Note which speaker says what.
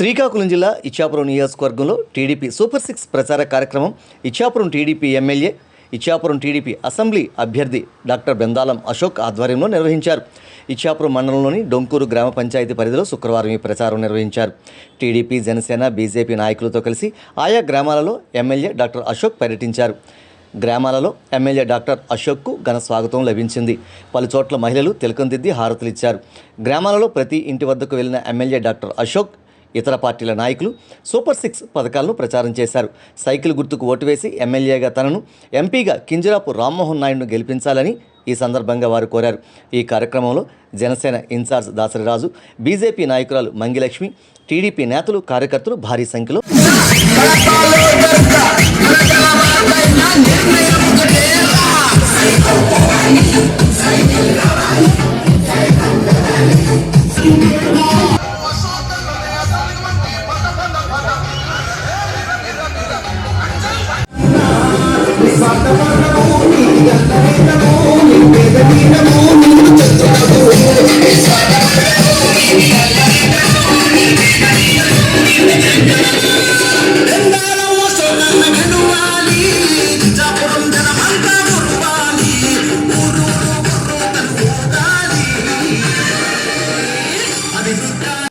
Speaker 1: శ్రీకాకుళం జిల్లా ఇచ్చాపురం నియోజకవర్గంలో TDP super 6 ప్రచార కార్యక్రమం Ichchapuram TDP MLA, Ichchapuram TDP assembly అభ్యర్థి డాక్టర్ బెందాలం అశోక్ ఆధ్వర్యంలో నిర్వహించారు. ఇచ్చాపురం మండలంలోని డొంకూరు గ్రామ పంచాయతీ పరిధిలో శుక్రవారం ఈ ప్రచారం నిర్వహించారు. టీడీపీ, జనసేన, బీజేపీ నాయకులతో కలిసి ఆయా గ్రామాలలో ఎమ్మెల్యే డాక్టర్ అశోక్ పర్యటించారు. గ్రామాలలో ఎమ్మెల్యే డాక్టర్ అశోక్కు ఘన స్వాగతం లభించింది. పలు చోట్ల మహిళలు తిలకం దిద్ది హారతులిచ్చారు. గ్రామాలలో ప్రతి ఇంటి వద్దకు వెళ్లిన ఎమ్మెల్యే డాక్టర్ అశోక్ ఇతర పార్టీల నాయకులు సూపర్ 6 పథకాలను ప్రచారం చేశారు. సైకిల్ గుర్తుకు ఓటు వేసి ఎమ్మెల్యేగా తనను, ఎంపీగా కింజరాపు రామ్మోహన్ నాయుడును గెలిపించాలని ఈ సందర్భంగా వారు కోరారు. ఈ కార్యక్రమంలో జనసేన ఇన్ఛార్జ్ దాసరిరాజు, బీజేపీ నాయకురాలు మంగిలక్ష్మి, టీడీపీ నేతలు, కార్యకర్తలు భారీ సంఖ్యలో